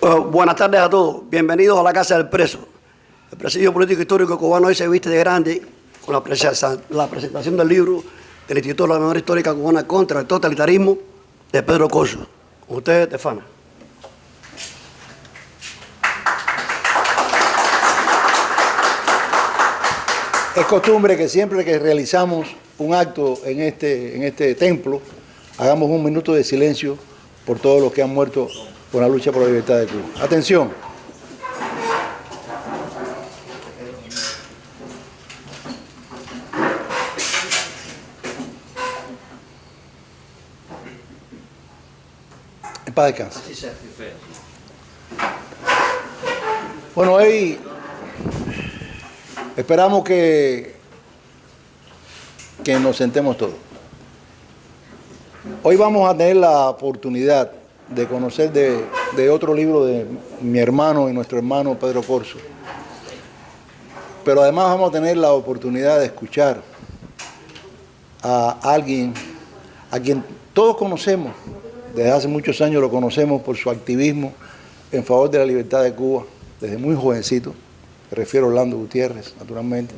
Buenas tardes a todos. Bienvenidos a la Casa del Preso. El Presidio Político Histórico Cubano hoy se viste de grande con la presentación del libro del Instituto de la Memoria Histórica Cubana contra el Totalitarismo de Pedro Corso. Con ustedes, Estefana. Es costumbre que siempre que realizamos un acto en este templo, hagamos un minuto de silencio por todos los que han muerto por la lucha por la libertad de Cuba. Atención. En paz descanse. Bueno, hoy esperamos que nos sentemos todos. Hoy vamos a tener la oportunidad de conocer de otro libro de mi hermano y nuestro hermano Pedro Corso. Pero además vamos a tener la oportunidad de escuchar a alguien a quien todos conocemos, desde hace muchos años lo conocemos por su activismo en favor de la libertad de Cuba, desde muy jovencito, me refiero a Orlando Gutiérrez, naturalmente.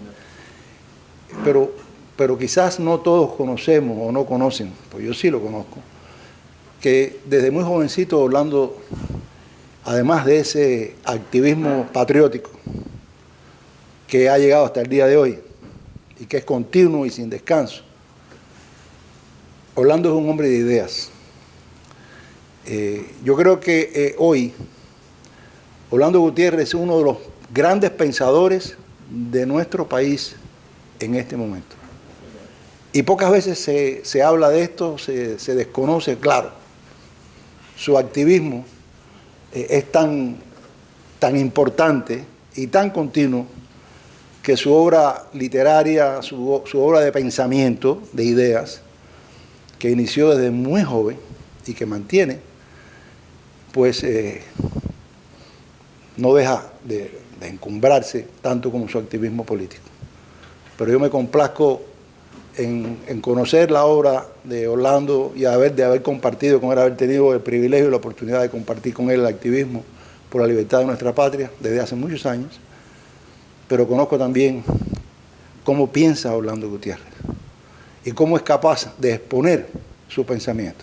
Pero quizás no todos conocemos o no conocen, pues yo sí lo conozco, que desde muy jovencito Orlando, además de ese activismo patriótico que ha llegado hasta el día de hoy y que es continuo y sin descanso, Orlando es un hombre de ideas. Yo creo que hoy Orlando Gutiérrez es uno de los grandes pensadores de nuestro país en este momento. Y pocas veces se habla de esto, se desconoce, claro. Su activismo es tan importante y tan continuo que su obra literaria, su obra de pensamiento, de ideas, que inició desde muy joven y que mantiene, pues no deja de encumbrarse tanto como su activismo político. Pero yo me complazco en conocer la obra de Orlando y de haber compartido con él, haber tenido el privilegio y la oportunidad de compartir con él el activismo por la libertad de nuestra patria desde hace muchos años, pero conozco también cómo piensa Orlando Gutiérrez y cómo es capaz de exponer su pensamiento.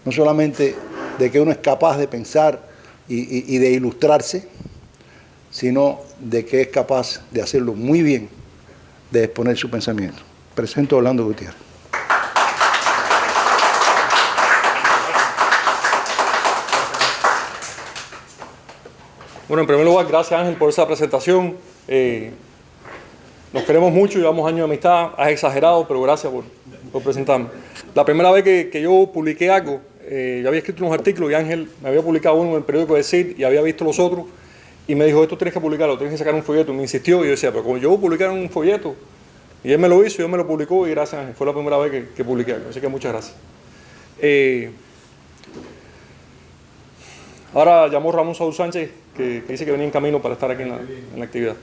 No solamente de que uno es capaz de pensar y de ilustrarse, sino de que es capaz de hacerlo muy bien, de exponer su pensamiento. Presento a Orlando Gutiérrez. Bueno, en primer lugar, gracias Ángel por esa presentación. Nos queremos mucho, llevamos años de amistad, has exagerado, pero gracias por presentarme. La primera vez que yo publiqué algo, yo había escrito unos artículos y Ángel me había publicado uno en el periódico Decir y había visto los otros y me dijo, esto tienes que publicarlo, tienes que sacar un folleto. Y me insistió y yo decía, pero como yo voy a publicar un folleto, y él me lo hizo, yo me lo publicó y gracias Ángel, fue la primera vez que publiqué algo, así que muchas gracias. Ahora llamó Ramón Saúl Sánchez, que dice que venía en camino para estar aquí en la actividad.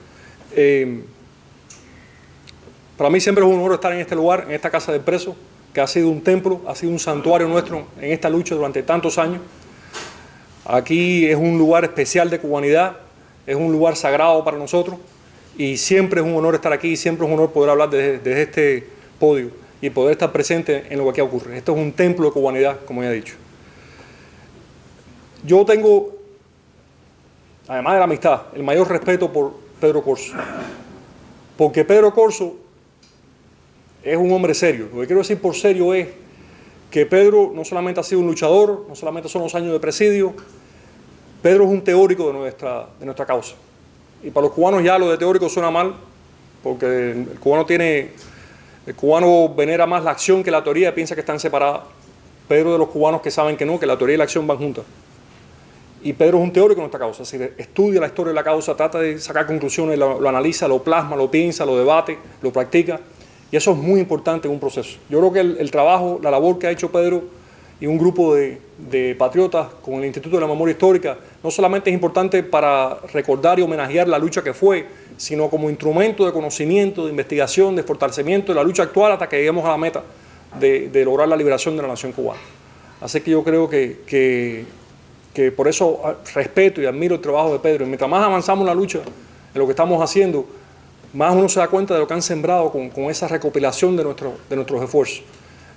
Para mí siempre es un honor estar en este lugar, en esta Casa del Preso, que ha sido un templo, ha sido un santuario nuestro en esta lucha durante tantos años. Aquí es un lugar especial de cubanidad, es un lugar sagrado para nosotros y siempre es un honor estar aquí, siempre es un honor poder hablar desde este podio y poder estar presente en lo que aquí ocurre. Esto es un templo de cubanidad, como ya he dicho. Yo tengo, además de la amistad, el mayor respeto por Pedro Corso, porque Pedro Corso es un hombre serio. Lo que quiero decir por serio es que Pedro no solamente ha sido un luchador, no solamente son los años de presidio, Pedro es un teórico de nuestra causa. Y para los cubanos ya lo de teórico suena mal, porque el cubano venera más la acción que la teoría, piensa que están separadas. Pedro de los cubanos que saben que no, que la teoría y la acción van juntas. Y Pedro es un teórico de nuestra causa, es decir, estudia la historia de la causa, trata de sacar conclusiones, lo analiza, lo plasma, lo piensa, lo debate, lo practica. Y eso es muy importante en un proceso. Yo creo que el trabajo, la labor que ha hecho Pedro y un grupo de patriotas con el Instituto de la Memoria Histórica, no solamente es importante para recordar y homenajear la lucha que fue, sino como instrumento de conocimiento, de investigación, de fortalecimiento de la lucha actual hasta que lleguemos a la meta de lograr la liberación de la nación cubana. Así que yo creo que que por eso respeto y admiro el trabajo de Pedro. Y mientras más avanzamos en la lucha, en lo que estamos haciendo, más uno se da cuenta de lo que han sembrado con esa recopilación de nuestros esfuerzos.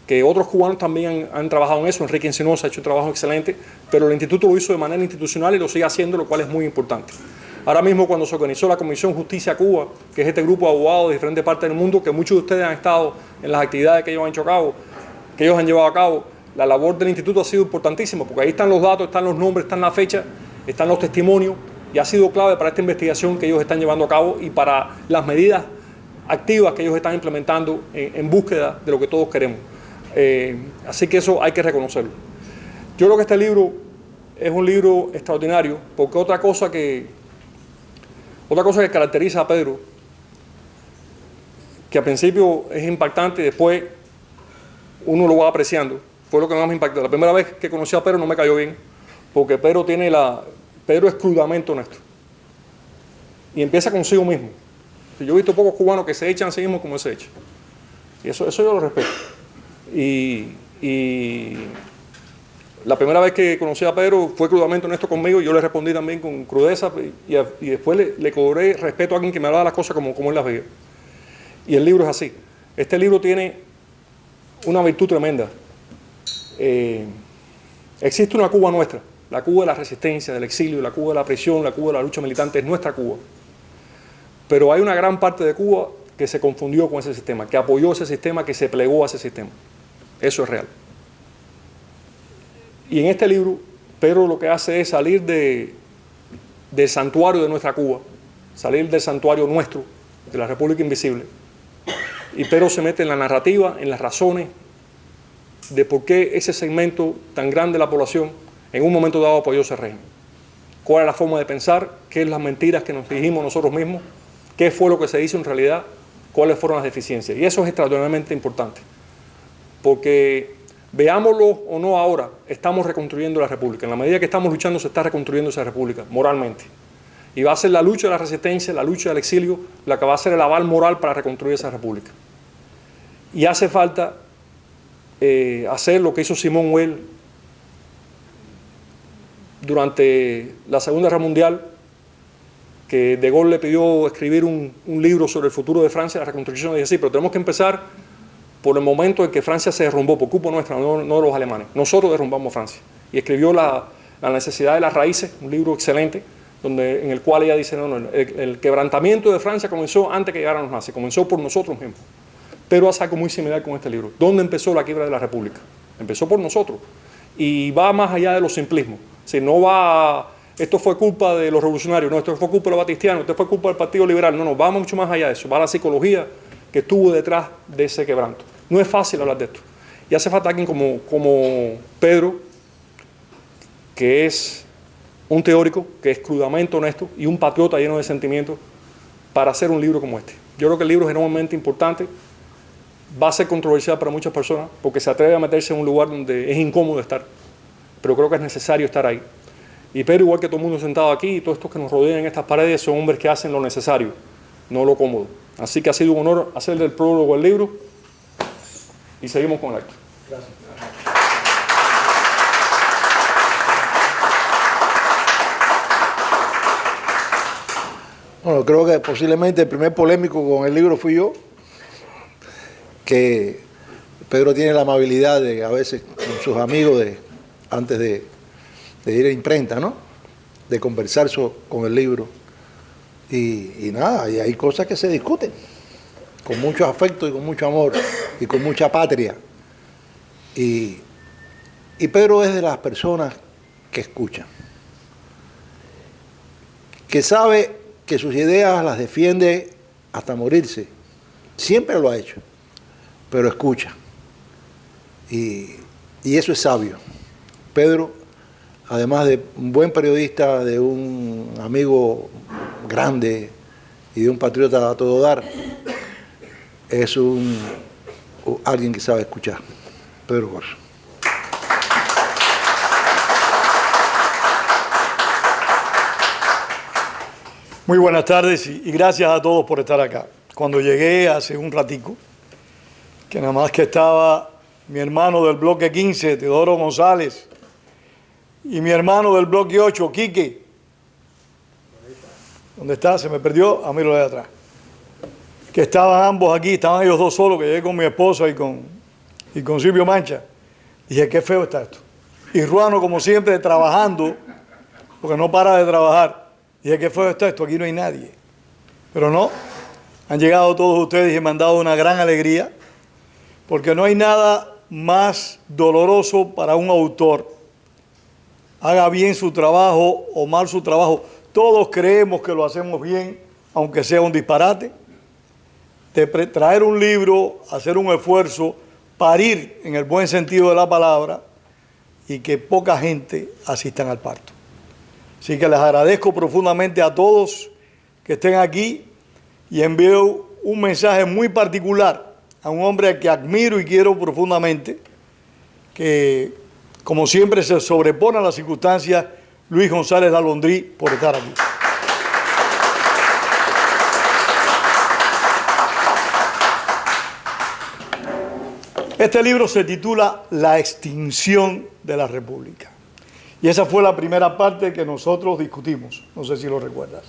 Que otros cubanos también han trabajado en eso. Enrique Encinosa ha hecho un trabajo excelente, pero el instituto lo hizo de manera institucional y lo sigue haciendo, lo cual es muy importante. Ahora mismo, cuando se organizó la Comisión Justicia Cuba, que es este grupo de abogados de diferentes partes del mundo, que muchos de ustedes han estado en las actividades que ellos han llevado a cabo, la labor del instituto ha sido importantísima, porque ahí están los datos, están los nombres, están las fechas, están los testimonios, y ha sido clave para esta investigación que ellos están llevando a cabo y para las medidas activas que ellos están implementando en búsqueda de lo que todos queremos. Así que eso hay que reconocerlo. Yo creo que este libro es un libro extraordinario, porque otra cosa que caracteriza a Pedro, que al principio es impactante y después uno lo va apreciando, fue lo que más me impactó. La primera vez que conocí a Pedro no me cayó bien, porque Pedro es crudamente honesto. Y empieza consigo mismo. Yo he visto pocos cubanos que se echan a sí mismos como él se echa. Y eso yo lo respeto. Y la primera vez que conocí a Pedro fue crudamente honesto conmigo, y yo le respondí también con crudeza, y después le cobré respeto a alguien que me hablaba las cosas como él las veía. Y el libro es así. Este libro tiene una virtud tremenda. Existe una Cuba nuestra, la Cuba de la resistencia, del exilio, la Cuba de la prisión, la Cuba de la lucha militante, es nuestra Cuba. Pero hay una gran parte de Cuba que se confundió con ese sistema, que apoyó ese sistema, que se plegó a ese sistema. Eso es real. Y en este libro, Pedro lo que hace es salir del santuario de nuestra Cuba, salir del santuario nuestro, de la República Invisible. Y Pedro se mete en la narrativa, en las razones de por qué ese segmento tan grande de la población en un momento dado apoyó ese régimen. ¿Cuál es la forma de pensar? ¿Qué es las mentiras que nos dijimos nosotros mismos? ¿Qué fue lo que se hizo en realidad? ¿Cuáles fueron las deficiencias? Y eso es extraordinariamente importante. Porque, veámoslo o no ahora, estamos reconstruyendo la República. En la medida que estamos luchando, se está reconstruyendo esa República, moralmente. Y va a ser la lucha de la resistencia, la lucha del exilio, la que va a ser el aval moral para reconstruir esa República. Y hace falta hacer lo que hizo Simón Weil durante la Segunda Guerra Mundial, que De Gaulle le pidió escribir un libro sobre el futuro de Francia, la reconstrucción, y dice, sí, pero tenemos que empezar por el momento en que Francia se derrumbó, por culpa nuestra, no de los alemanes. Nosotros derrumbamos Francia. Y escribió la necesidad de las raíces, un libro excelente, en el cual ella dice, el quebrantamiento de Francia comenzó antes que llegaran los nazis, comenzó por nosotros mismos. Pero hace algo muy similar con este libro. ¿Dónde empezó la quiebra de la República? Empezó por nosotros. Y va más allá de los simplismos. Si no va, esto fue culpa de los revolucionarios, no, esto fue culpa de los batistianos, esto fue culpa del Partido Liberal. No, va mucho más allá de eso. Va a la psicología que estuvo detrás de ese quebranto. No es fácil hablar de esto. Y hace falta alguien como Pedro, que es un teórico, que es crudamente honesto y un patriota lleno de sentimientos, para hacer un libro como este. Yo creo que el libro es enormemente importante. Va a ser controversial para muchas personas porque se atreve a meterse en un lugar donde es incómodo estar, pero creo que es necesario estar ahí. Y Pedro, igual que todo el mundo sentado aquí y todos estos que nos rodean en estas paredes, son hombres que hacen lo necesario, no lo cómodo. Así que ha sido un honor hacer del prólogo al libro y seguimos con el acto. Gracias. Bueno, creo que posiblemente el primer polémico con el libro fui yo, que Pedro tiene la amabilidad de, a veces, con sus amigos, antes de ir a imprenta, ¿no? De conversar con el libro. Y nada, y hay cosas que se discuten, con mucho afecto y con mucho amor, y con mucha patria. Y Pedro es de las personas que escuchan, que sabe que sus ideas las defiende hasta morirse. Siempre lo ha hecho, pero escucha. Y eso es sabio. Pedro, además de un buen periodista, de un amigo grande y de un patriota a todo dar, es alguien que sabe escuchar. Pedro Corso. Muy buenas tardes y gracias a todos por estar acá. Cuando llegué hace un ratico, que nada más que estaba mi hermano del bloque 15, Teodoro González, y mi hermano del bloque 8, Quique. ¿Dónde está? Se me perdió. A mí lo de atrás. Que estaban ambos aquí, estaban ellos dos solos, que llegué con mi esposa y con Silvio Mancha. Dije, qué feo está esto. Y Ruano, como siempre, trabajando, porque no para de trabajar. Dije, qué feo está esto, aquí no hay nadie. Pero no, han llegado todos ustedes y me han dado una gran alegría, porque no hay nada más doloroso para un autor, haga bien su trabajo o mal su trabajo. Todos creemos que lo hacemos bien, aunque sea un disparate. De traer un libro, hacer un esfuerzo, parir en el buen sentido de la palabra y que poca gente asistan al parto. Así que les agradezco profundamente a todos que estén aquí y envío un mensaje muy particular a un hombre al que admiro y quiero profundamente, que como siempre se sobrepone a las circunstancias, Luis González Lalondrí, por estar aquí. Este libro se titula La extinción de la República. Y esa fue la primera parte que nosotros discutimos. No sé si lo recuerdas.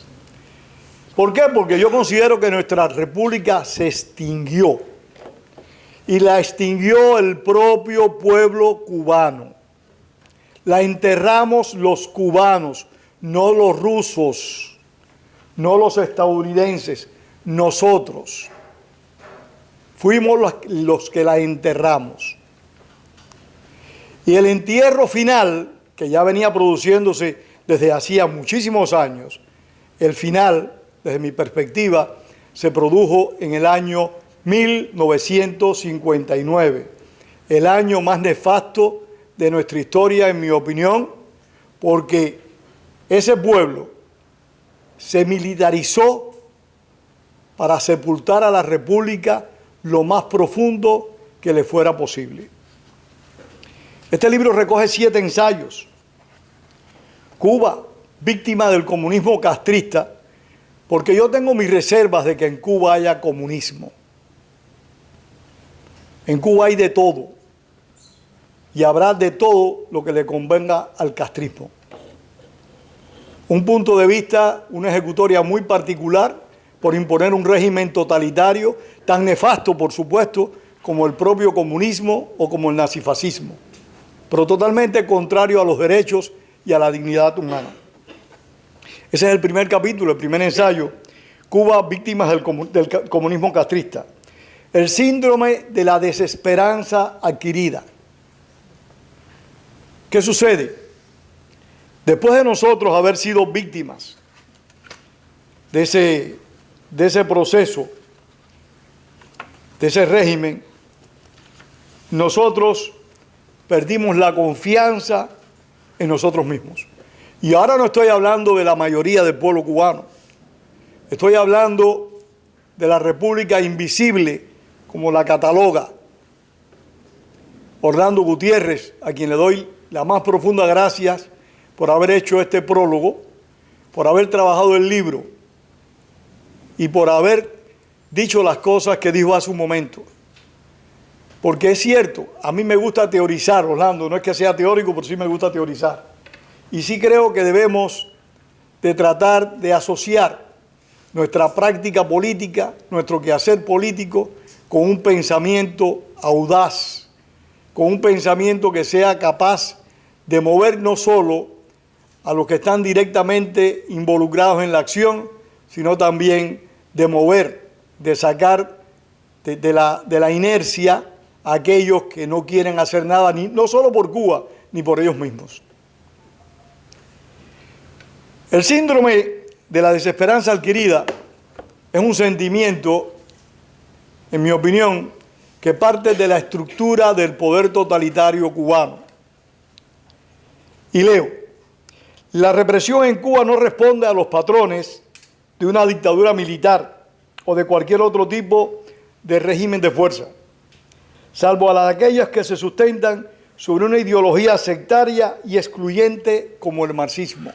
¿Por qué? Porque yo considero que nuestra república se extinguió. Y la extinguió el propio pueblo cubano. La enterramos los cubanos, no los rusos, no los estadounidenses, nosotros. Fuimos los que la enterramos. Y el entierro final, que ya venía produciéndose desde hacía muchísimos años, el final, desde mi perspectiva, se produjo en el año 1959, el año más nefasto de nuestra historia, en mi opinión, porque ese pueblo se militarizó para sepultar a la República lo más profundo que le fuera posible. Este libro recoge 7 ensayos. Cuba, víctima del comunismo castrista, porque yo tengo mis reservas de que en Cuba haya comunismo. En Cuba hay de todo, y habrá de todo lo que le convenga al castrismo. Un punto de vista, una ejecutoria muy particular por imponer un régimen totalitario, tan nefasto, por supuesto, como el propio comunismo o como el nazifascismo, pero totalmente contrario a los derechos y a la dignidad humana. Ese es el primer capítulo, el primer ensayo, Cuba, víctimas del comunismo castrista. El síndrome de la desesperanza adquirida. ¿Qué sucede? Después de nosotros haber sido víctimas de ese proceso, de ese régimen, nosotros perdimos la confianza en nosotros mismos. Y ahora no estoy hablando de la mayoría del pueblo cubano, estoy hablando de la República Invisible, como la cataloga Orlando Gutiérrez, a quien le doy las más profundas gracias por haber hecho este prólogo, por haber trabajado el libro y por haber dicho las cosas que dijo hace un momento. Porque es cierto, a mí me gusta teorizar, Orlando, no es que sea teórico, pero sí me gusta teorizar. Y sí creo que debemos de tratar de asociar nuestra práctica política, nuestro quehacer político, con un pensamiento audaz, con un pensamiento que sea capaz de mover no solo a los que están directamente involucrados en la acción, sino también de mover, de sacar de la inercia a aquellos que no quieren hacer nada, no solo por Cuba, ni por ellos mismos. El síndrome de la desesperanza adquirida es un sentimiento, en mi opinión, que parte de la estructura del poder totalitario cubano. Y leo, la represión en Cuba no responde a los patrones de una dictadura militar o de cualquier otro tipo de régimen de fuerza, salvo a las de aquellas que se sustentan sobre una ideología sectaria y excluyente como el marxismo.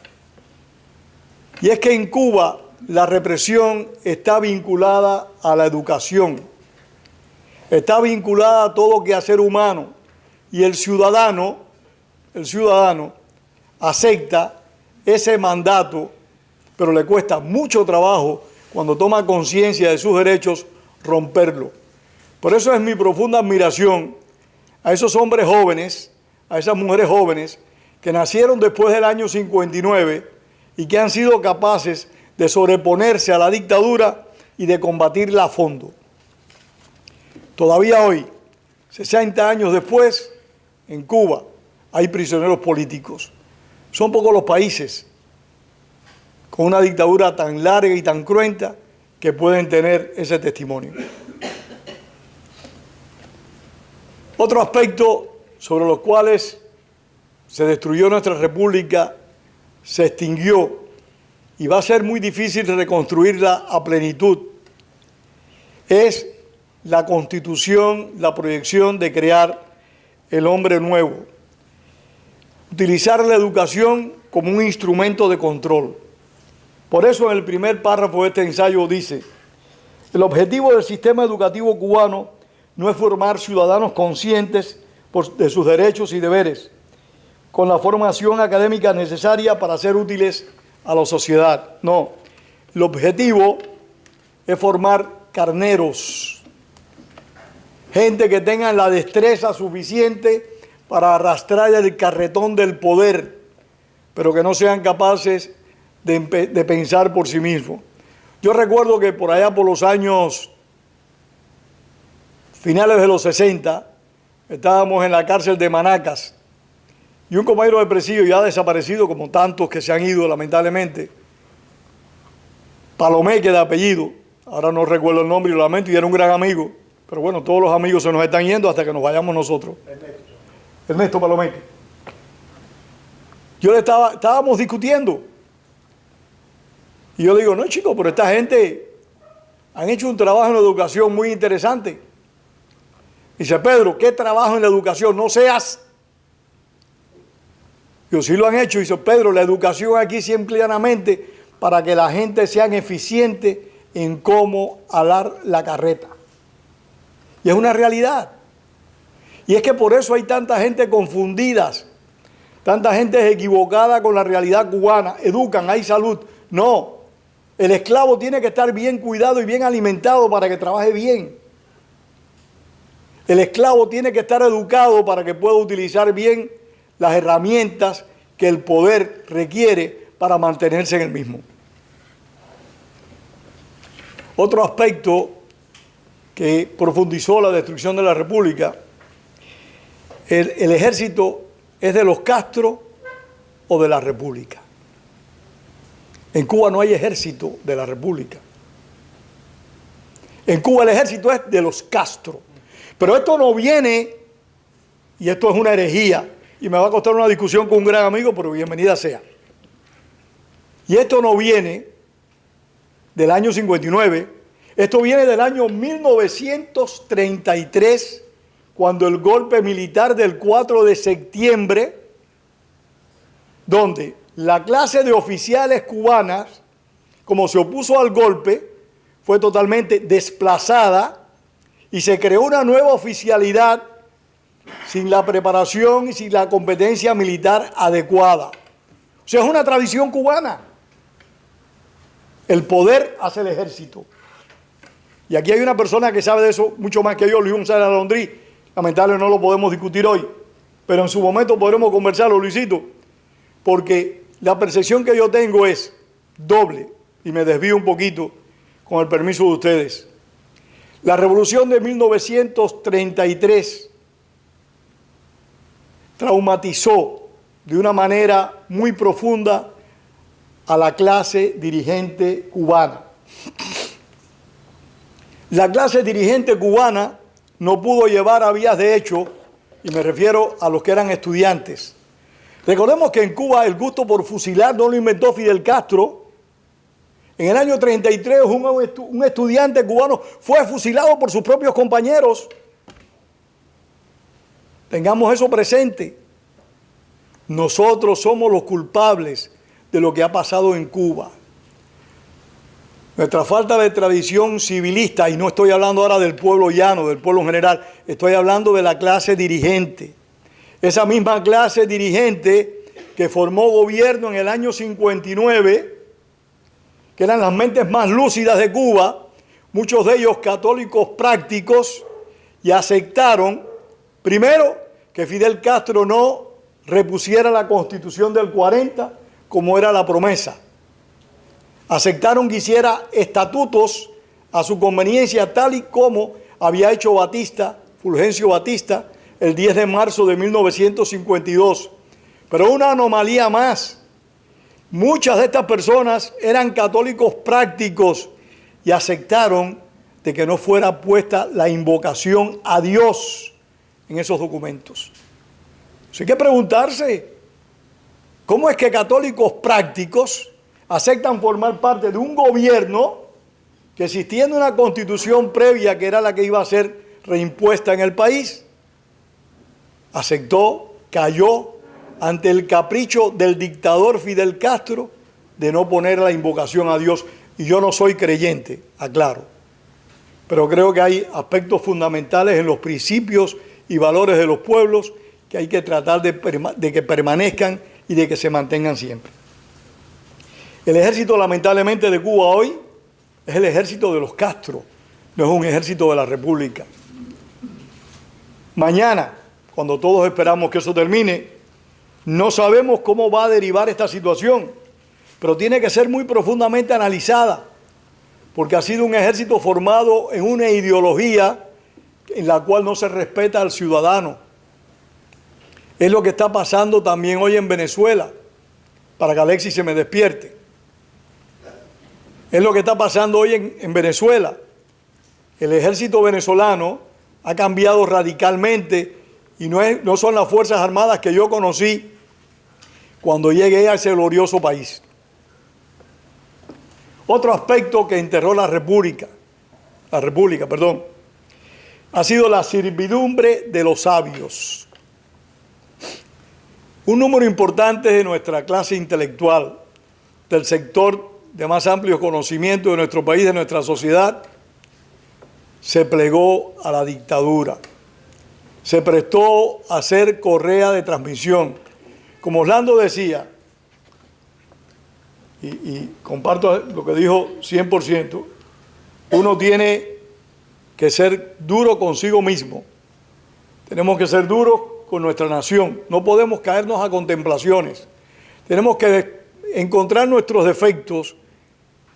Y es que en Cuba la represión está vinculada a la educación, está vinculada a todo quehacer humano, y el ciudadano, acepta ese mandato, pero le cuesta mucho trabajo cuando toma conciencia de sus derechos romperlo. Por eso es mi profunda admiración a esos hombres jóvenes, a esas mujeres jóvenes que nacieron después del año 59 y que han sido capaces de sobreponerse a la dictadura y de combatirla a fondo. Todavía hoy, 60 años después, en Cuba hay prisioneros políticos. Son pocos los países con una dictadura tan larga y tan cruenta que pueden tener ese testimonio. Otro aspecto sobre los cuales se destruyó nuestra república, se extinguió y va a ser muy difícil reconstruirla a plenitud, es la constitución, la proyección de crear el hombre nuevo. Utilizar la educación como un instrumento de control. Por eso en el primer párrafo de este ensayo dice: el objetivo del sistema educativo cubano no es formar ciudadanos conscientes de sus derechos y deberes, con la formación académica necesaria para ser útiles a la sociedad. No, el objetivo es formar carneros, gente que tenga la destreza suficiente para arrastrar el carretón del poder, pero que no sean capaces de pensar por sí mismos. Yo recuerdo que por allá por los años finales de los 60, estábamos en la cárcel de Manacas y un compañero de presidio ya desaparecido, como tantos que se han ido lamentablemente, Palomeque de apellido, ahora no recuerdo el nombre y lo lamento, y era un gran amigo, pero bueno, todos los amigos se nos están yendo hasta que nos vayamos nosotros. Ernesto Palomeque. Estábamos discutiendo y yo le digo: no, chicos, pero esta gente han hecho un trabajo en la educación muy interesante. Dice: Pedro, ¿qué trabajo en la educación? No seas. Yo: sí lo han hecho. Dice: Pedro, la educación aquí simplemente para que la gente sea eficiente en cómo alar la carreta. Y es una realidad. Y es que por eso hay tanta gente confundida, tanta gente equivocada con la realidad cubana. Educan, hay salud. No, el esclavo tiene que estar bien cuidado y bien alimentado para que trabaje bien. El esclavo tiene que estar educado para que pueda utilizar bien las herramientas que el poder requiere para mantenerse en el mismo. Otro aspecto que profundizó la destrucción de la República, el ejército es de los Castro o de la República. En Cuba no hay ejército de la República. En Cuba el ejército es de los Castro. Pero esto no viene, y esto es una herejía, y me va a costar una discusión con un gran amigo, pero bienvenida sea. Y esto no viene del año 59, esto viene del año 1933, cuando el golpe militar del 4 de septiembre, donde la clase de oficiales cubanas, como se opuso al golpe, fue totalmente desplazada y se creó una nueva oficialidad sin la preparación y sin la competencia militar adecuada. O sea, es una tradición cubana. El poder hace el ejército. Y aquí hay una persona que sabe de eso mucho más que yo, Luis González Alondrí. Lamentablemente no lo podemos discutir hoy, pero en su momento podremos conversarlo, Luisito, porque la percepción que yo tengo es doble, y me desvío un poquito con el permiso de ustedes. La revolución de 1933 traumatizó de una manera muy profunda a la clase dirigente cubana. La clase dirigente cubana no pudo llevar a vías de hecho, y me refiero a los que eran estudiantes. Recordemos que en Cuba el gusto por fusilar no lo inventó Fidel Castro. En el año 33 un estudiante cubano fue fusilado por sus propios compañeros. Tengamos eso presente. Nosotros somos los culpables de lo que ha pasado en Cuba. Nuestra falta de tradición civilista, y no estoy hablando ahora del pueblo llano, del pueblo en general, estoy hablando de la clase dirigente. Esa misma clase dirigente que formó gobierno en el año 59, que eran las mentes más lúcidas de Cuba, muchos de ellos católicos prácticos, y aceptaron, primero, que Fidel Castro no repusiera la Constitución del 40 como era la promesa. Aceptaron que hiciera estatutos a su conveniencia, tal y como había hecho Batista, Fulgencio Batista, el 10 de marzo de 1952. Pero una anomalía más. Muchas de estas personas eran católicos prácticos y aceptaron de que no fuera puesta la invocación a Dios en esos documentos. Hay que preguntarse, ¿cómo es que católicos prácticos aceptan formar parte de un gobierno que, existiendo una constitución previa que era la que iba a ser reimpuesta en el país, aceptó, cayó ante el capricho del dictador Fidel Castro de no poner la invocación a Dios? Y yo no soy creyente, aclaro, pero creo que hay aspectos fundamentales en los principios y valores de los pueblos que hay que tratar de que permanezcan y de que se mantengan siempre. El ejército, lamentablemente, de Cuba hoy es el ejército de los Castro, no es un ejército de la República. Mañana, cuando todos esperamos que eso termine, no sabemos cómo va a derivar esta situación, pero tiene que ser muy profundamente analizada, porque ha sido un ejército formado en una ideología en la cual no se respeta al ciudadano. Es lo que está pasando también hoy en Venezuela, para que Alexis se me despierte. Es lo que está pasando hoy en Venezuela. El ejército venezolano ha cambiado radicalmente y no son las Fuerzas Armadas que yo conocí cuando llegué a ese glorioso país. Otro aspecto que enterró la República, ha sido la servidumbre de los sabios. Un número importante de nuestra clase intelectual, del sector de más amplios conocimientos de nuestro país, de nuestra sociedad, se plegó a la dictadura. Se prestó a ser correa de transmisión. Como Orlando decía, y comparto lo que dijo 100%, uno tiene que ser duro consigo mismo. Tenemos que ser duros con nuestra nación. No podemos caernos a contemplaciones. Tenemos que encontrar nuestros defectos,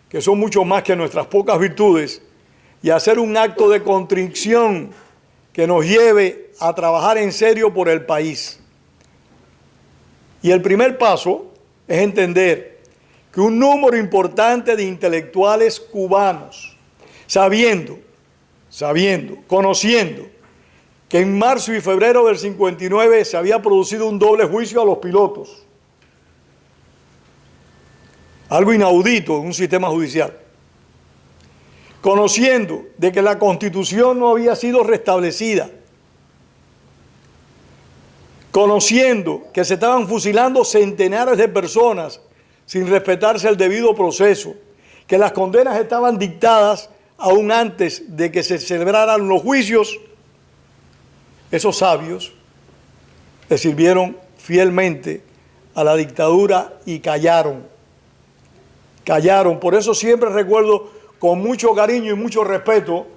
que son mucho más que nuestras pocas virtudes, y hacer un acto de contrición que nos lleve a trabajar en serio por el país. Y el primer paso es entender que un número importante de intelectuales cubanos, conociendo que en marzo y febrero del 59 se había producido un doble juicio a los pilotos, algo inaudito en un sistema judicial, conociendo de que la Constitución no había sido restablecida, conociendo que se estaban fusilando centenares de personas sin respetarse el debido proceso, que las condenas estaban dictadas aún antes de que se celebraran los juicios, esos sabios le sirvieron fielmente a la dictadura y callaron. Por eso siempre recuerdo con mucho cariño y mucho respeto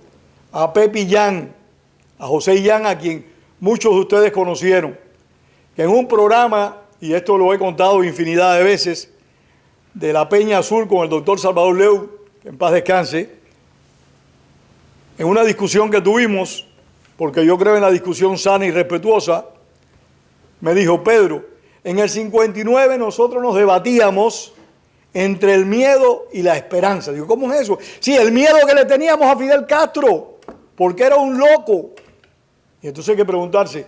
a Pepe Yan, a José Yan, a quien muchos de ustedes conocieron, que en un programa, y esto lo he contado infinidad de veces, de la Peña Azul con el doctor Salvador Leu, que en paz descanse, en una discusión que tuvimos, porque yo creo en la discusión sana y respetuosa, me dijo: Pedro, en el 59 nosotros nos debatíamos entre el miedo y la esperanza. Digo, ¿cómo es eso? Sí, el miedo que le teníamos a Fidel Castro, porque era un loco. Y entonces hay que preguntarse,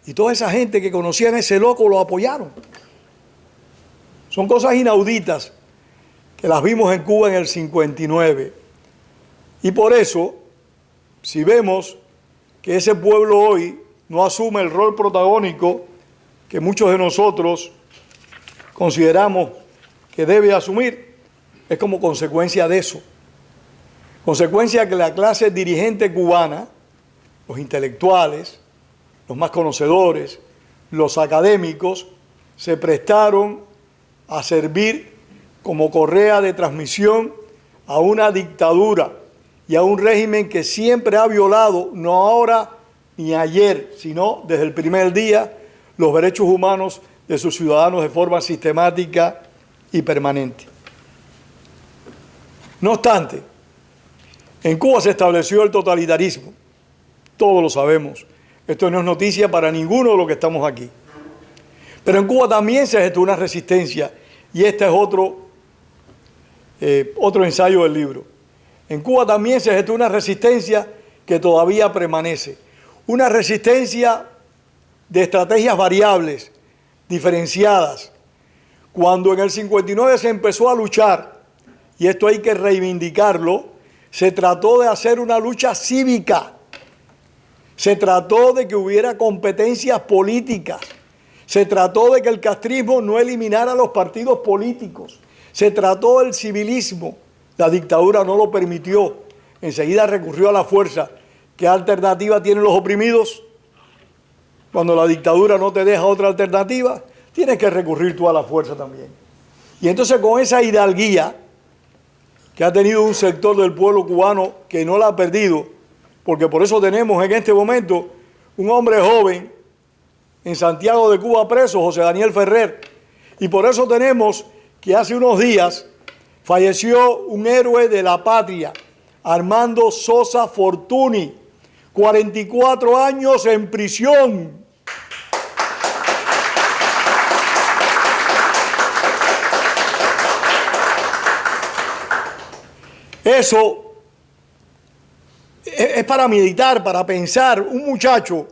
¿y toda esa gente que conocían a ese loco lo apoyaron? Son cosas inauditas que las vimos en Cuba en el 59. Y por eso, si vemos que ese pueblo hoy no asume el rol protagónico que muchos de nosotros consideramos que debe asumir, es como consecuencia de eso. Consecuencia que la clase dirigente cubana, los intelectuales, los más conocedores, los académicos, se prestaron a servir como correa de transmisión a una dictadura y a un régimen que siempre ha violado, no ahora ni ayer, sino desde el primer día, los derechos humanos de sus ciudadanos de forma sistemática y permanente. No obstante, en Cuba se estableció el totalitarismo. Todos lo sabemos. Esto no es noticia para ninguno de los que estamos aquí. Pero en Cuba también se gestó una resistencia, y este es otro ensayo del libro. En Cuba también se gestó una resistencia que todavía permanece. Una resistencia de estrategias variables, diferenciadas. Cuando en el 59 se empezó a luchar, y esto hay que reivindicarlo, se trató de hacer una lucha cívica. Se trató de que hubiera competencias políticas. Se trató de que el castrismo no eliminara los partidos políticos. Se trató del civilismo. La dictadura no lo permitió. Enseguida recurrió a la fuerza. ¿Qué alternativa tienen los oprimidos? Cuando la dictadura no te deja otra alternativa, tienes que recurrir tú a la fuerza también. Y entonces con esa hidalguía que ha tenido un sector del pueblo cubano que no la ha perdido, porque por eso tenemos en este momento un hombre joven en Santiago de Cuba preso, José Daniel Ferrer, y por eso tenemos que hace unos días falleció un héroe de la patria, Armando Sosa Fortuny, 44 años en prisión. Eso es para meditar, para pensar. Un muchacho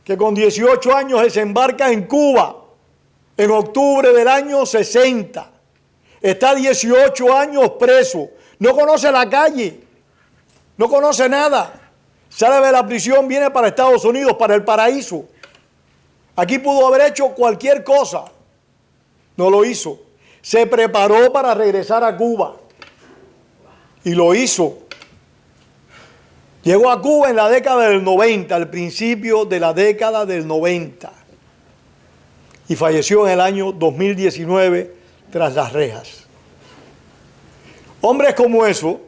que con 18 años desembarca en Cuba en octubre del año 60. Está 18 años preso. No conoce la calle. No conoce nada. Sale de la prisión, viene para Estados Unidos, para el paraíso. Aquí pudo haber hecho cualquier cosa. No lo hizo. Se preparó para regresar a Cuba. Y lo hizo. Llegó a Cuba en la década del 90, al principio de la década del 90. Y falleció en el año 2019 tras las rejas. Hombres como eso,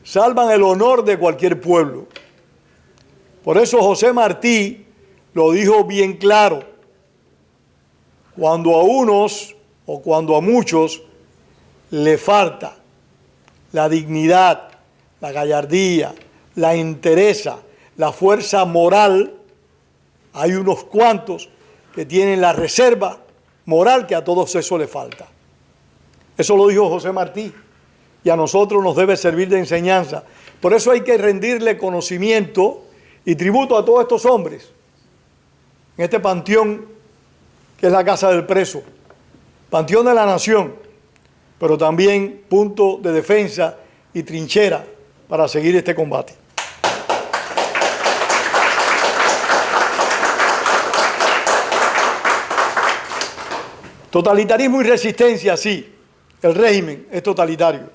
salvan el honor de cualquier pueblo. Por eso José Martí lo dijo bien claro. Cuando a unos o cuando a muchos le falta la dignidad, la gallardía, la entereza, la fuerza moral, hay unos cuantos que tienen la reserva moral que a todos eso le falta. Eso lo dijo José Martí y a nosotros nos debe servir de enseñanza. Por eso hay que rendirle conocimiento y tributo a todos estos hombres en este panteón que es la Casa del Preso, panteón de la nación, pero también punto de defensa y trinchera para seguir este combate. Totalitarismo y resistencia, sí, el régimen es totalitario.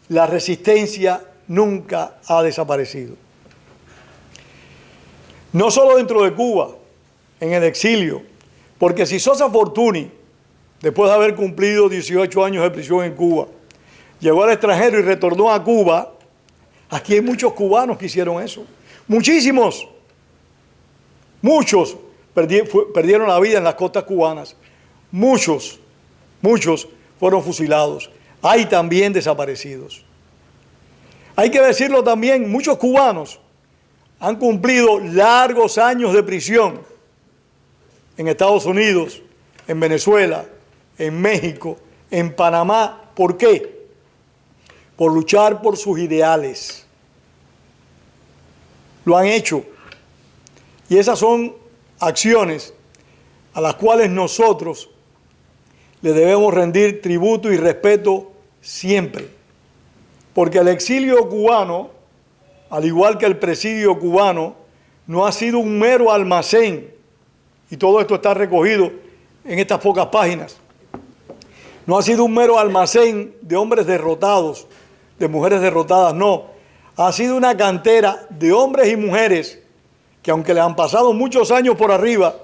La resistencia nunca ha desaparecido. No solo dentro de Cuba, en el exilio, porque si Sosa Fortuny, después de haber cumplido 18 años de prisión en Cuba, llegó al extranjero y retornó a Cuba, aquí hay muchos cubanos que hicieron eso. Muchísimos. Muchos perdieron la vida en las costas cubanas. Muchos fueron fusilados. Hay también desaparecidos. Hay que decirlo también, muchos cubanos han cumplido largos años de prisión en Estados Unidos, en Venezuela, en México, en Panamá. ¿Por qué? Por luchar por sus ideales. Lo han hecho. Y esas son acciones a las cuales nosotros le debemos rendir tributo y respeto siempre. Porque el exilio cubano, al igual que el presidio cubano, no ha sido un mero almacén. Y todo esto está recogido en estas pocas páginas. No ha sido un mero almacén de hombres derrotados, de mujeres derrotadas, no. Ha sido una cantera de hombres y mujeres que, aunque les han pasado muchos años por arriba,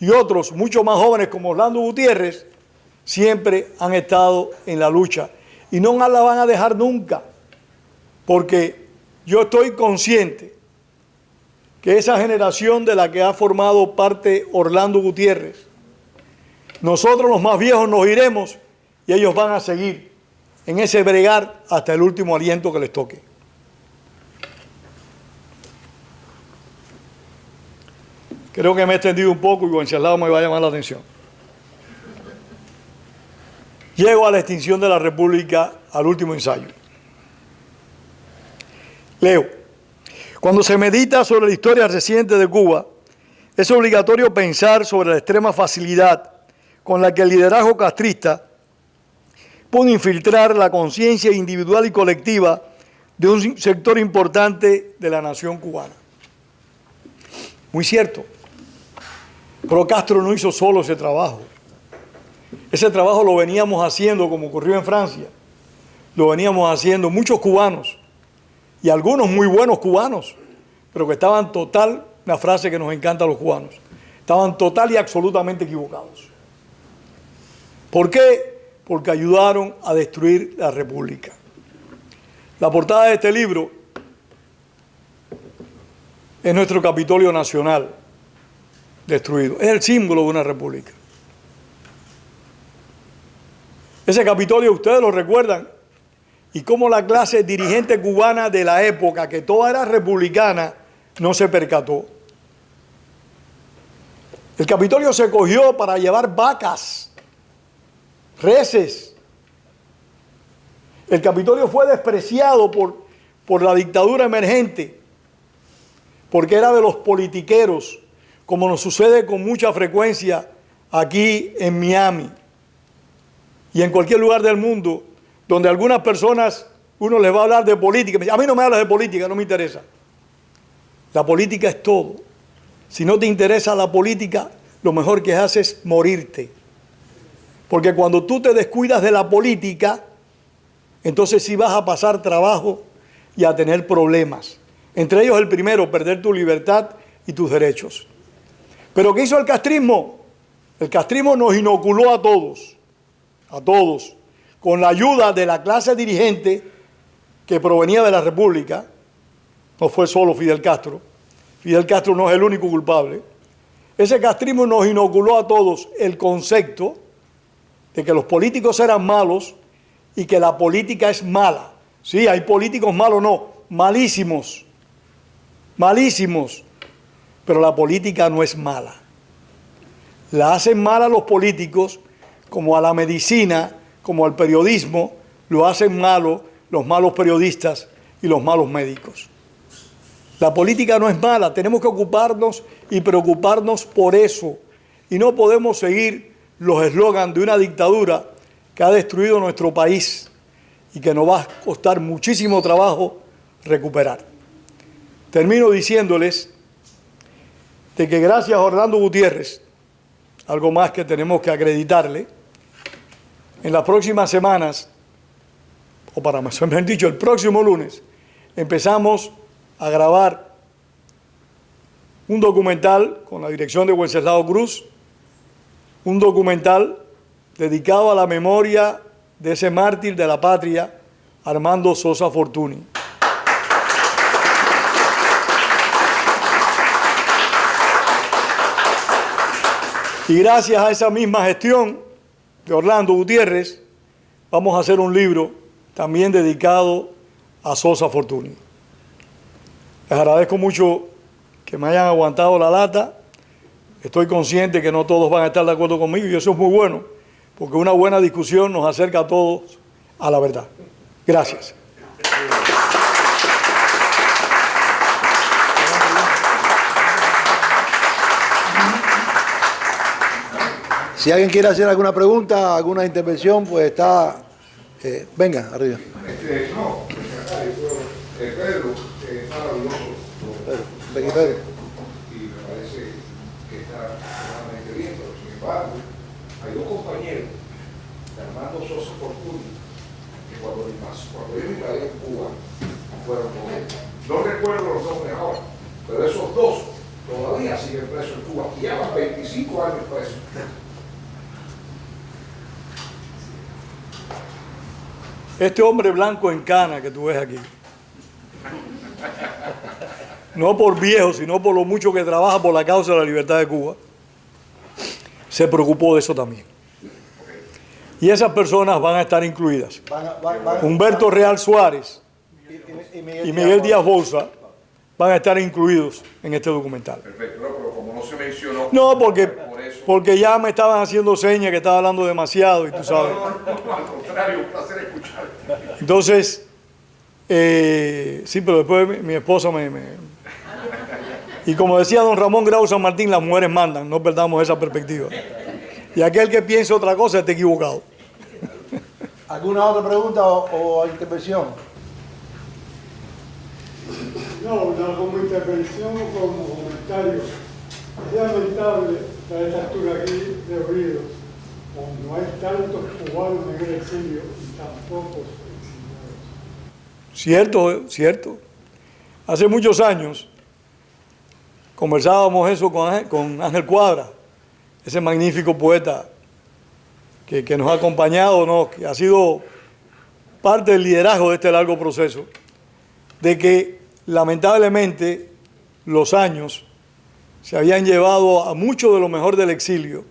y otros mucho más jóvenes como Orlando Gutiérrez, siempre han estado en la lucha y no la van a dejar nunca, porque yo estoy consciente que esa generación de la que ha formado parte Orlando Gutiérrez, nosotros los más viejos nos iremos y ellos van a seguir en ese bregar hasta el último aliento que les toque. Creo que me he extendido un poco y Wenceslao me va a llamar la atención. Llego a la extinción de la República, al último ensayo. Leo: cuando se medita sobre la historia reciente de Cuba, es obligatorio pensar sobre la extrema facilidad con la que el liderazgo castrista pudo infiltrar la conciencia individual y colectiva de un sector importante de la nación cubana. Muy cierto. Pero Castro no hizo solo ese trabajo. Ese trabajo lo veníamos haciendo, como ocurrió en Francia, lo veníamos haciendo muchos cubanos, y algunos muy buenos cubanos, pero que estaban total, una frase que nos encanta a los cubanos, estaban total y absolutamente equivocados. ¿Por qué? Porque ayudaron a destruir la República. La portada de este libro es nuestro Capitolio Nacional destruido. Es el símbolo de una república. Ese Capitolio ustedes lo recuerdan, y cómo la clase dirigente cubana de la época, que toda era republicana, no se percató. El Capitolio se cogió para llevar vacas, reses. El Capitolio fue despreciado por la dictadura emergente, porque era de los politiqueros, como nos sucede con mucha frecuencia aquí en Miami y en cualquier lugar del mundo, donde algunas personas, uno les va a hablar de política. A mí no me hablas de política, no me interesa. La política es todo. Si no te interesa la política, lo mejor que haces es morirte. Porque cuando tú te descuidas de la política, entonces sí vas a pasar trabajo y a tener problemas. Entre ellos el primero, perder tu libertad y tus derechos. ¿Pero qué hizo el castrismo? El castrismo nos inoculó a todos, con la ayuda de la clase dirigente que provenía de la República. No fue solo Fidel Castro. Fidel Castro no es el único culpable. Ese castrismo nos inoculó a todos el concepto de que los políticos eran malos y que la política es mala. Sí, hay políticos malos, no, malísimos, malísimos. Pero la política no es mala. La hacen mala a los políticos, como a la medicina, como al periodismo, lo hacen malo los malos periodistas y los malos médicos. La política no es mala, tenemos que ocuparnos y preocuparnos por eso. Y no podemos seguir los eslogans de una dictadura que ha destruido nuestro país y que nos va a costar muchísimo trabajo recuperar. Termino diciéndoles de que gracias a Orlando Gutiérrez, algo más que tenemos que acreditarle, en las próximas semanas, o para más bien dicho, el próximo lunes, empezamos a grabar un documental con la dirección de Wenceslao Cruz, un documental dedicado a la memoria de ese mártir de la patria, Armando Sosa Fortuny. Y gracias a esa misma gestión de Orlando Gutiérrez, vamos a hacer un libro también dedicado a Sosa Fortuny. Les agradezco mucho que me hayan aguantado la lata. Estoy consciente que no todos van a estar de acuerdo conmigo y eso es muy bueno, porque una buena discusión nos acerca a todos a la verdad. Gracias. Si alguien quiere hacer alguna pregunta, alguna intervención, pues está... venga, arriba. No, Pedro es maravilloso. Pedro. Y me parece que está realmente bien, pero sin embargo, hay dos compañeros de Armando Sosa Fortuny que cuando yo invadí en Cuba fueron con él. No recuerdo los nombres ahora, pero esos dos todavía sigue preso en Cuba y lleva 25 años preso. Este hombre blanco en cana que tú ves aquí, no por viejo, sino por lo mucho que trabaja por la causa de la libertad de Cuba, se preocupó de eso también. Y esas personas van a estar incluidas. Humberto Real Suárez y Miguel Díaz Bolsa van a estar incluidos en este documental. Perfecto, no, pero como no se mencionó... No, porque, por eso, porque ya me estaban haciendo señas que estaba hablando demasiado y tú sabes. no, al contrario, un placer escuchar. Entonces, sí, pero después mi esposa Y como decía don Ramón Grau San Martín, las mujeres mandan, no perdamos esa perspectiva. Y aquel que piense otra cosa está equivocado. ¿Alguna otra pregunta o intervención? No, como intervención o como comentario. Es lamentable a esta altura aquí de Río, donde no hay tantos cubanos en el exilio y tan pocos exiliados. Cierto, cierto. Hace muchos años conversábamos eso con Ángel Cuadra, ese magnífico poeta que nos ha acompañado, ¿no? Que ha sido parte del liderazgo de este largo proceso, de que lamentablemente los años se habían llevado a mucho de lo mejor del exilio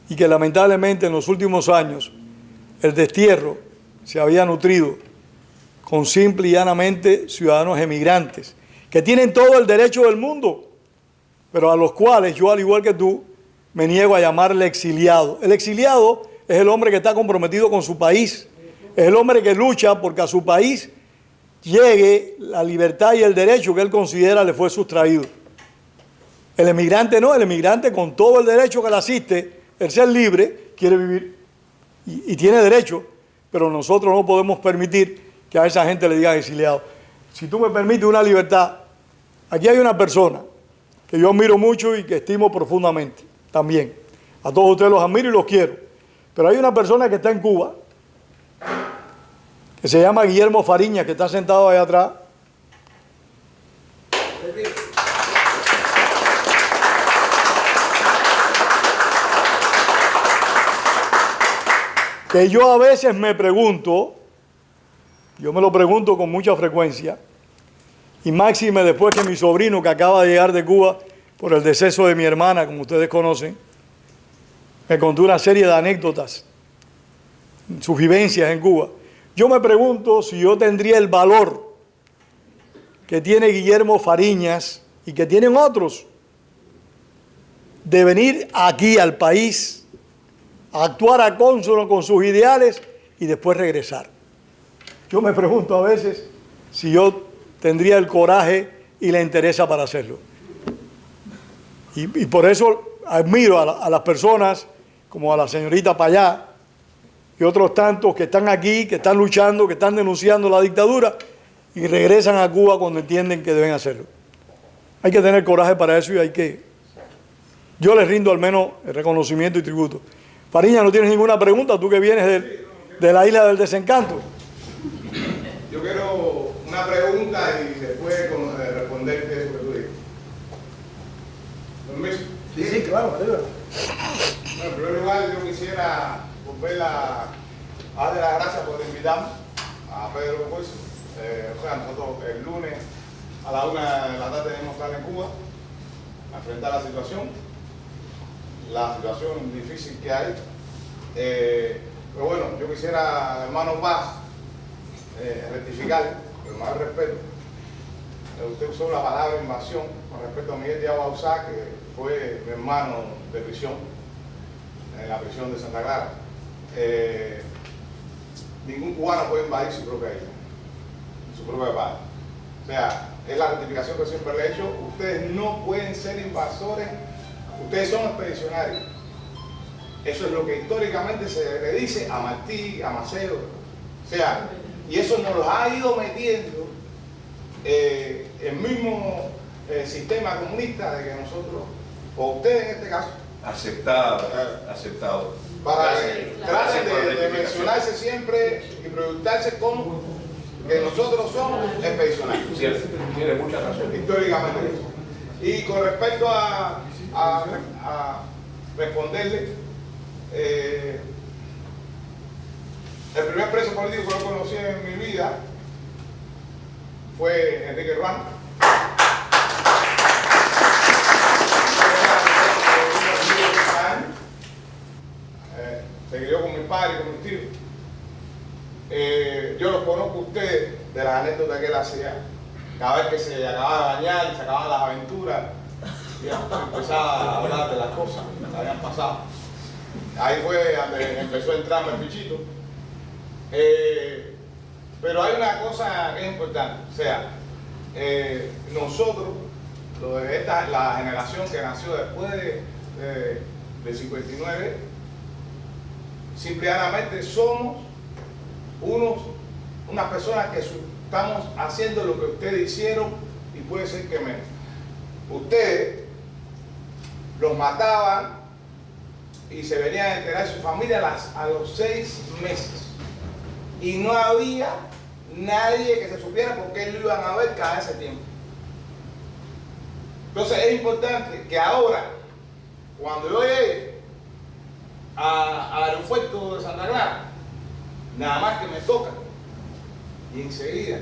y que lamentablemente en los últimos años el destierro se había nutrido con simple y llanamente ciudadanos emigrantes que tienen todo el derecho del mundo, pero a los cuales yo, al igual que tú, me niego a llamarle exiliado. El exiliado es el hombre que está comprometido con su país, es el hombre que lucha porque a su país llegue la libertad y el derecho que él considera le fue sustraído. El emigrante no, el emigrante con todo el derecho que le asiste, el ser libre, quiere vivir y tiene derecho, pero nosotros no podemos permitir que a esa gente le digan exiliado. Si tú me permites una libertad, aquí hay una persona que yo admiro mucho y que estimo profundamente también. A todos ustedes los admiro y los quiero. Pero hay una persona que está en Cuba, que se llama Guillermo Fariñas, que está sentado ahí atrás. Que yo a veces me pregunto, yo me lo pregunto con mucha frecuencia, y máxime después que mi sobrino, que acaba de llegar de Cuba por el deceso de mi hermana, como ustedes conocen, me contó una serie de anécdotas, sus vivencias en Cuba. Yo me pregunto si yo tendría el valor que tiene Guillermo Fariñas y que tienen otros de venir aquí al país a actuar a consono con sus ideales y después regresar. Yo me pregunto a veces si yo tendría el coraje y la interés para hacerlo. Y por eso admiro a las personas como a la señorita Payá y otros tantos que están aquí, que están luchando, que están denunciando la dictadura y regresan a Cuba cuando entienden que deben hacerlo. Hay que tener coraje para eso y yo les rindo al menos el reconocimiento y tributo. Fariñas, ¿no tienes ninguna pregunta? Tú que vienes de la isla del desencanto. Yo quiero una pregunta y después responderte eso que tú dices. ¿Permiso? Sí, claro. Bueno, en primer lugar, yo quisiera volver a darle las gracias por invitarme a Pedro Bois. Nosotros el lunes a la 1 de la tarde tenemos que estar en Cuba a enfrentar la situación difícil que hay. Pero bueno, yo quisiera, hermano Paz, rectificar, con el mayor respeto. Usted usó la palabra invasión con respecto a Miguel Díaz Bauzá, que fue mi hermano de prisión, en la prisión de Santa Clara. Ningún cubano puede invadir su propia isla, su propia patria. O sea, es la rectificación que siempre le he hecho. Ustedes no pueden ser invasores, ustedes son expedicionarios. Eso es lo que históricamente se le dice a Martí, a Maceo. O sea, y eso nos lo ha ido metiendo el mismo sistema comunista de que nosotros, o ustedes en este caso, Aceptado. para que traten de mencionarse siempre y proyectarse como que nosotros somos expedicionarios. Cierto, tiene mucha razón. Históricamente. Y con respecto a responderle, el primer preso político que yo conocí en mi vida fue Enrique Ruano. Se crió con mi padre y con mis tíos. Yo los conozco a ustedes de las anécdotas que él hacía. Cada vez que se acababa de bañar, se acababan las aventuras, y empezaba a hablar de las cosas que habían pasado. Ahí fue donde empezó a entrarme el bichito. Pero hay una cosa que es importante, o sea, nosotros, la generación que nació después del 59, simplemente somos unas personas que estamos haciendo lo que ustedes hicieron y puede ser que menos. Ustedes los mataban y se venían a enterar de su familia a los 6 meses. Y no había nadie que se supiera por qué lo iban a ver cada ese tiempo. Entonces es importante que ahora, cuando yo llegue al aeropuerto de Santa Clara, nada más que me toca, y enseguida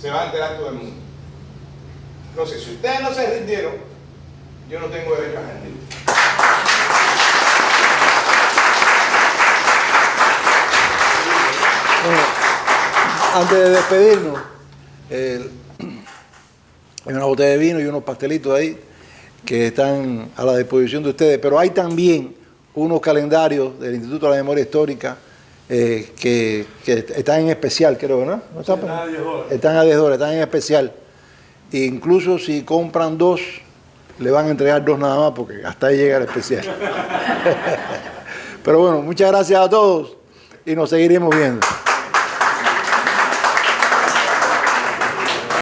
se va a enterar todo el mundo. Entonces, si ustedes no se rindieron, yo no tengo derecho a rendir. Bueno, antes de despedirnos, hay una botella de vino y unos pastelitos ahí que están a la disposición de ustedes, pero hay también unos calendarios del Instituto de la Memoria Histórica que están en especial, creo, ¿no? Están a 10 dólares. Están a 10 dólares, están en especial. E incluso si compran 2, le van a entregar 2 nada más, porque hasta ahí llega el especial. Pero bueno, muchas gracias a todos y nos seguiremos viendo.